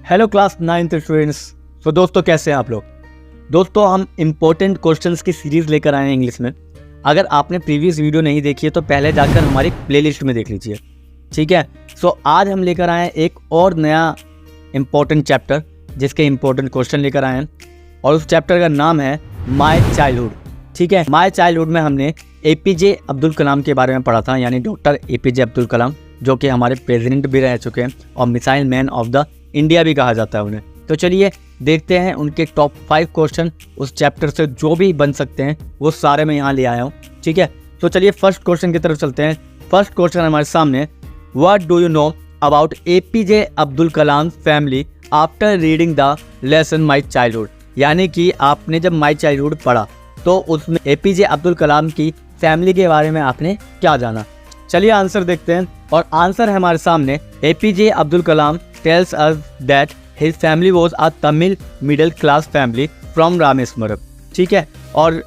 Hello class 9th students. तो दोस्तों कैसे हैं आप लोग। दोस्तों हम इम्पोर्टेंट क्वेश्चंस की सीरीज़ लेकर आए हैं इंग्लिश में। अगर आपने प्रीवियस वीडियो नहीं देखी है तो पहले जाकर हमारी प्लेलिस्ट में देख लीजिए, ठीक है। सो आज हम लेकर आए हैं एक और नया इम्पोर्टेंट चैप्टर जिसके इम्पोर्टेंट क्वेश्चन लेकर आए हैं और उस चैप्टर का नाम है माई चाइल्डहुड, ठीक है। माई चाइल्डहुड में हमने APJ अब्दुल कलाम के बारे में पढ़ा था, यानी डॉक्टर APJ अब्दुल कलाम, जो कि हमारे प्रेसिडेंट भी रह चुके हैं और missile man of the India भी कहा जाता है उन्हें। तो चलिए देखते हैं उनके टॉप 5 क्वेश्चन उस चैप्टर से जो भी बन सकते हैं वो सारे मैं यहाँ ले आया हूँ, ठीक है। तो चलिए फर्स्ट क्वेश्चन की तरफ चलते हैं। फर्स्ट क्वेश्चन हमारे सामने, what do you know about APJ Abdul Kalam family after reading the lesson my childhood. यानी कि आपने जब माई चाइल्डहुड पढ़ा तो उसमें APJ अब्दुल कलाम की फैमिली के बारे में आपने क्या जाना। चलिए आंसर देखते हैं और आंसर है हमारे सामने, APJ Abdul Kalam tells us that his family was a Tamil middle class family from Rameswaram, ठीक है। और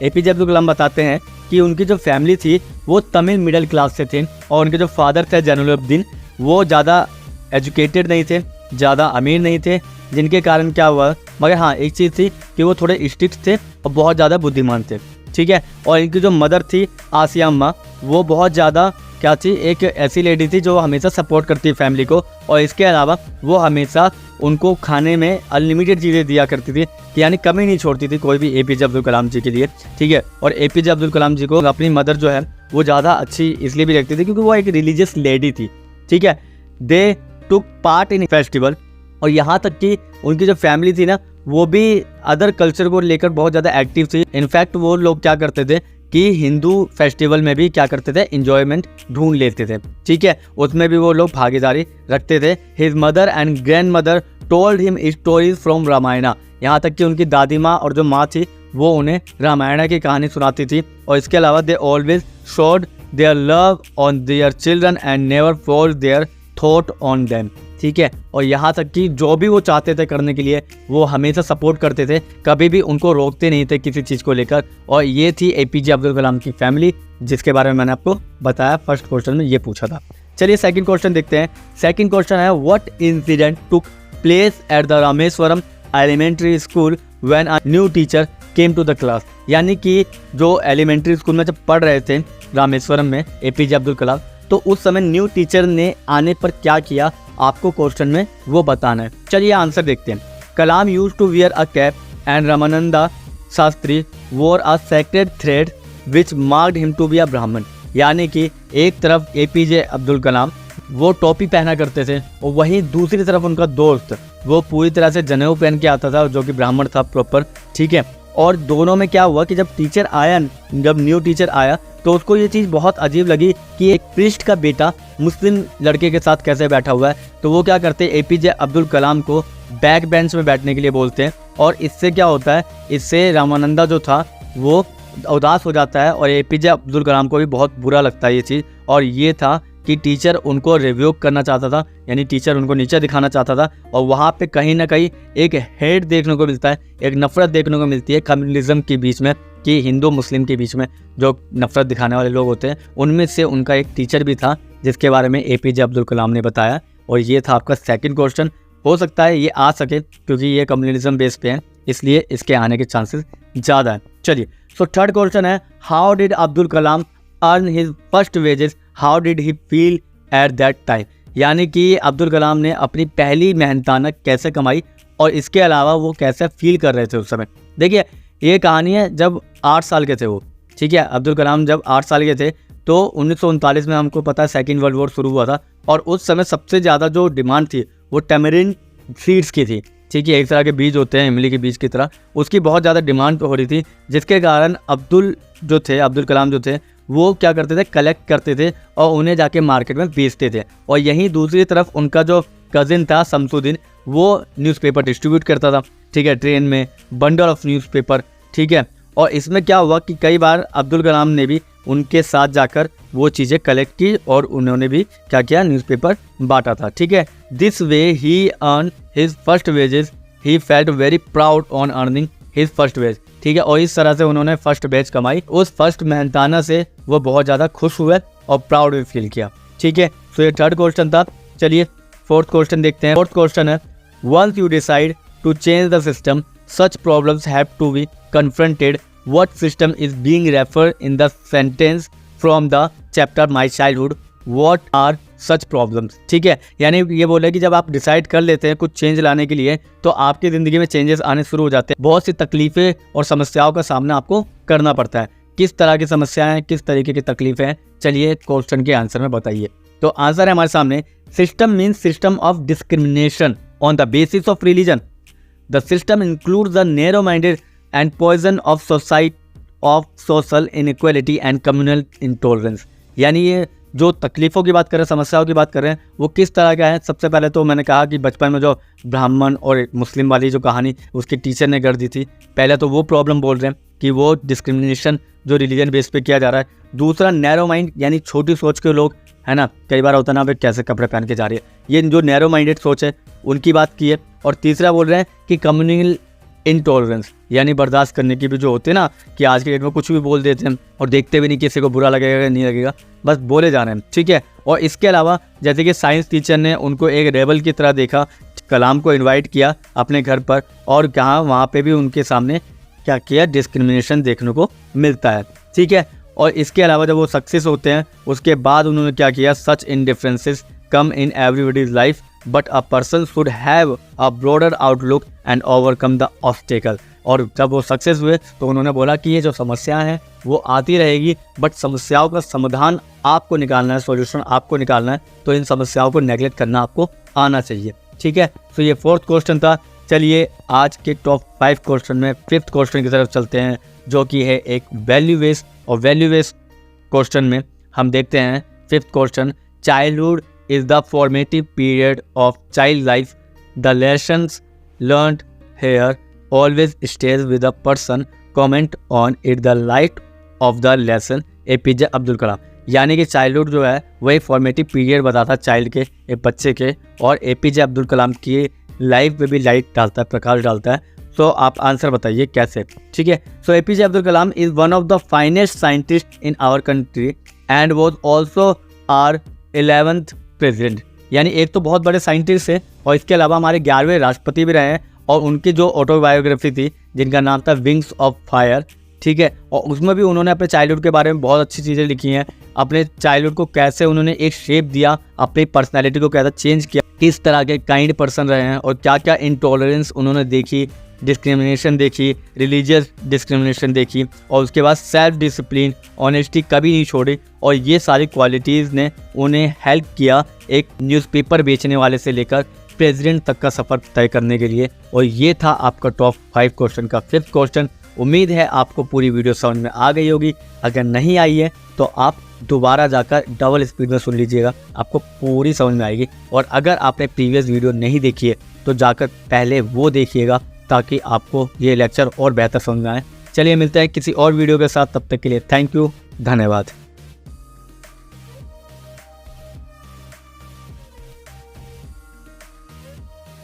APJ अब्दुल कलाम बताते हैं कि उनकी जो फैमिली थी वो तमिल मिडिल क्लास से थे और उनके जो फादर थे जैनुलब्दीन, वो ज़्यादा एजुकेटेड नहीं थे, ज़्यादा अमीर नहीं थे, जिनके कारण क्या हुआ, मगर हाँ एक चीज़ थी कि वो थोड़े स्ट्रिक्ट थे और बहुत ज़्यादा बुद्धिमान थे, ठीक है। और इनकी जो मदर थी आसिया अम्मा, वो बहुत ज़्यादा क्या थी, एक ऐसी लेडी थी जो हमेशा सपोर्ट करती है फैमिली को, और इसके अलावा वो हमेशा उनको खाने में अनलिमिटेड चीज़ें दिया करती थी, यानी कमी नहीं छोड़ती थी कोई भी APJ अब्दुल कलाम जी के लिए, ठीक है। और APJ अब्दुल कलाम जी को अपनी मदर जो है वो ज़्यादा अच्छी इसलिए भी लगती थी क्योंकि वो एक रिलीजियस लेडी थी, ठीक है। दे टुक पार्ट इन फेस्टिवल, और यहाँ तक कि उनकी जो फैमिली थी ना वो भी अदर कल्चर को लेकर बहुत ज़्यादा एक्टिव थी। इनफैक्ट वो लोग क्या करते थे कि हिंदू फेस्टिवल में भी क्या करते थे, एंजॉयमेंट ढूंढ लेते थे, ठीक है, उसमें भी वो लोग भागीदारी रखते थे। His mother and grand mother told him stories from Ramayana, यहाँ तक कि उनकी दादी माँ और जो माँ थी वो उन्हें रामायण की कहानी सुनाती थी। और इसके अलावा they always showed their love on their children and never force there thought on them, ठीक है। और यहाँ तक कि जो भी वो चाहते थे करने के लिए वो हमेशा सपोर्ट करते थे, कभी भी उनको रोकते नहीं थे किसी चीज़ को लेकर। और ये थी APJ अब्दुल कलाम की फैमिली, जिसके बारे में मैंने आपको बताया, फर्स्ट क्वेश्चन में ये पूछा था। चलिए सेकंड क्वेश्चन देखते हैं। सेकंड क्वेश्चन है, what incident took place at the Rameswaram elementary school when a new teacher came to the class. यानी कि जो एलिमेंट्री स्कूल में जब पढ़ रहे थे रामेश्वरम में APJ अब्दुल कलाम, तो उस समय न्यू टीचर ने आने पर क्या किया आपको क्वेश्चन में वो बताना है। चलिए आंसर देखते हैं। Kalam used to wear a cap and Ramananda Shastri wore a sacred thread which marked him to be a Brahmin. यानी कि एक तरफ APJ अब्दुल कलाम वो टोपी पहना करते थे और वहीं दूसरी तरफ उनका दोस्त वो पूरी तरह से जनेऊ पहन के आता था, जो कि ब्राह्मण था प्रॉपर, ठीक है। और दोनों में क्या हुआ कि जब न्यू टीचर आया तो उसको ये चीज़ बहुत अजीब लगी कि एक प्रीस्ट का बेटा मुस्लिम लड़के के साथ कैसे बैठा हुआ है। तो वो क्या करते हैं, APJ अब्दुल कलाम को बैक बेंच में बैठने के लिए बोलते हैं। और इससे क्या होता है, इससे रामानंदा जो था वो उदास हो जाता है और APJ अब्दुल कलाम को भी बहुत बुरा लगता है ये चीज़। और ये था कि टीचर उनको रिव्यू करना चाहता था, यानी टीचर उनको नीचे दिखाना चाहता था। और वहाँ पे कहीं ना कहीं एक हेट देखने को मिलता है, एक नफ़रत देखने को मिलती है कम्युनिज्म के बीच में, कि हिंदू मुस्लिम के बीच में जो नफ़रत दिखाने वाले लोग होते हैं, उनमें से उनका एक टीचर भी था जिसके बारे में APJ अब्दुल कलाम ने बताया। और ये था आपका सेकंड क्वेश्चन। हो सकता है ये आ सके क्योंकि ये कम्युनिज्म बेस पे है, इसलिए इसके आने के चांसेस ज़्यादा है। चलिए सो थर्ड क्वेश्चन है, how did Abdul Kalam earn his first wages, how did he feel at that time. यानी कि अब्दुल कलाम ने अपनी पहली मेहनताना कैसे कमाई और इसके अलावा वो कैसे फील कर रहे थे उस समय। देखिए ये कहानी है जब 8 साल के थे वो, ठीक है। अब्दुल कलाम जब 8 साल के थे तो 1939 में हमको पता है सेकेंड वर्ल्ड वॉर शुरू हुआ था, और उस समय सबसे ज़्यादा जो डिमांड थी वो टैमरिन सीड्स की थी, ठीक है। एक तरह के बीज होते हैं इमली के बीज की तरह, उसकी बहुत ज़्यादा डिमांड हो रही थी, जिसके कारण अब्दुल कलाम जो थे वो क्या करते थे, कलेक्ट करते थे और उन्हें जाके मार्केट में बेचते थे। और यहीं दूसरी तरफ उनका जो कज़िन था शमसुद्दीन, वो न्यूज़पेपर डिस्ट्रीब्यूट करता था, ठीक है, ट्रेन में बंडल ऑफ न्यूज़पेपर, ठीक है। और इसमें क्या हुआ कि कई बार अब्दुल कलाम ने भी उनके साथ जाकर वो चीज़ें कलेक्ट की और उन्होंने भी क्या किया, न्यूज़पेपर बांटा था, ठीक है। This way he earn his first wages, he felt very proud on earning his first wage, ठीक है। और इस तरह से उन्होंने फर्स्ट वेज कमाई, उस फर्स्ट मेहनताना से वो बहुत ज़्यादा खुश हुए और प्राउड भी फील किया, ठीक है। तो ये थर्ड क्वेश्चन था। चलिए फोर्थ क्वेश्चन देखते हैं। फोर्थ क्वेश्चन है, Once you decide to change the system, such problems have to be confronted. What system is being referred in the sentence from the chapter My Childhood? What are such problems? ठीक है, यानी ये बोला कि जब आप decide कर लेते हैं कुछ चेंज लाने के लिए तो आपकी ज़िंदगी में चेंजेस आने शुरू हो जाते हैं। बहुत सी तकलीफ़ें और समस्याओं का सामना आपको करना पड़ता है। किस तरह की समस्याएं, किस तरीके की तकलीफ़ें हैं, चलिए क्वेश्चन के आंसर में बताइए। तो आंसर है हमारे सामने, system means system of discrimination on the basis of religion. The system includes the narrow minded and poison of society of social inequality and communal intolerance. यानी ये जो तकलीफ़ों की बात कर रहे हैं, समस्याओं की बात कर रहे हैं, वो किस तरह का है। सबसे पहले तो मैंने कहा कि बचपन में जो ब्राह्मण और मुस्लिम वाली जो कहानी उसके टीचर ने कर दी थी, पहले तो वो प्रॉब्लम बोल रहे हैं कि वो डिस्क्रिमिनेशन जो रिलीजन बेस पे किया जा रहा है। दूसरा नैरो माइंड यानी छोटी सोच के लोग, है ना, कई बार होता ना भाई कैसे कपड़े पहन के जा रही है, ये जो नैरो माइंडेड सोच है उनकी बात की है। और तीसरा बोल रहे हैं कि कम्युनल इंटॉलरेंस यानी बर्दाश्त करने की भी जो होते हैं ना, कि आज के डेट में कुछ भी बोल देते हैं और देखते भी नहीं किसी को बुरा लगेगा नहीं लगेगा, बस बोले जा रहे हैं, ठीक है। और इसके अलावा जैसे कि साइंस टीचर ने उनको एक रेबल की तरह देखा, कलाम को इनवाइट किया अपने घर पर और कहा वहाँ पे भी उनके सामने क्या किया, डिस्क्रिमिनेशन देखने को मिलता है, ठीक है। और इसके अलावा जब वो सक्सेस होते हैं उसके बाद उन्होंने क्या किया, such indifferences come in everybody's life but a person should have a broader outlook and overcome the obstacle. और जब वो सक्सेस हुए तो उन्होंने बोला कि ये जो समस्याएं हैं वो आती रहेगी, बट समस्याओं का समाधान आपको निकालना है, सॉल्यूशन आपको निकालना है, तो इन समस्याओं को नेगलेक्ट करना आपको आना चाहिए, ठीक है। तो ये 4th क्वेश्चन था। चलिए आज के टॉप 5 क्वेश्चन में 5th क्वेश्चन की तरफ चलते हैं, जो कि है एक वैल्यू बेस्ड। और वैल्यू बेस्ड क्वेश्चन में हम देखते हैं 5th question, childhood is the formative period of child life. The lessons learned here always stays with the person. Comment on it the light of the lesson. APJ Abdul Kalam. यानी कि childhood जो है वही formative period बताता child के, एक बच्चे के, और APJ अब्दुल कलाम की लाइफ में भी लाइट डालता है, प्रकाश डालता है। तो आप आंसर बताइए कैसे, ठीक है। So APJ Abdul Kalam is one of the finest scientist in our country and was also our 11th president. यानी एक तो बहुत बड़े साइंटिस्ट है और इसके अलावा हमारे 11वें राष्ट्रपति भी रहे हैं। और उनकी जो ऑटोबायोग्राफी थी जिनका नाम था विंग्स ऑफ फायर, ठीक है, और उसमें भी उन्होंने अपने चाइल्डहुड के बारे में बहुत अच्छी चीज़ें लिखी हैं। अपने चाइल्डहुड को कैसे उन्होंने एक शेप दिया, अपनी पर्सनैलिटी को कैसे चेंज किया, किस तरह के काइंड पर्सन रहे हैं और क्या क्या इंटॉलरेंस उन्होंने देखी, डिस्क्रिमिनेशन देखी, रिलीजियस डिस्क्रिमिनेशन देखी, और उसके बाद सेल्फ डिसिप्लिन, ऑनेस्टी कभी नहीं छोड़ी। और ये सारी क्वालिटीज़ ने उन्हें हेल्प किया एक न्यूज़पेपर बेचने वाले से लेकर प्रेसिडेंट तक का सफ़र तय करने के लिए। और ये था आपका टॉप 5 क्वेश्चन का 5th क्वेश्चन। उम्मीद है आपको पूरी वीडियो समझ में आ गई होगी। अगर नहीं आई है तो आप दोबारा जाकर डबल स्पीड में सुन लीजिएगा, आपको पूरी समझ में आएगी। और अगर आपने प्रीवियस वीडियो नहीं देखी है तो जाकर पहले वो देखिएगा ताकि आपको ये लेक्चर और बेहतर समझ में आए। चलिए मिलते हैं किसी और वीडियो के साथ, तब तक के लिए थैंक यू, धन्यवाद।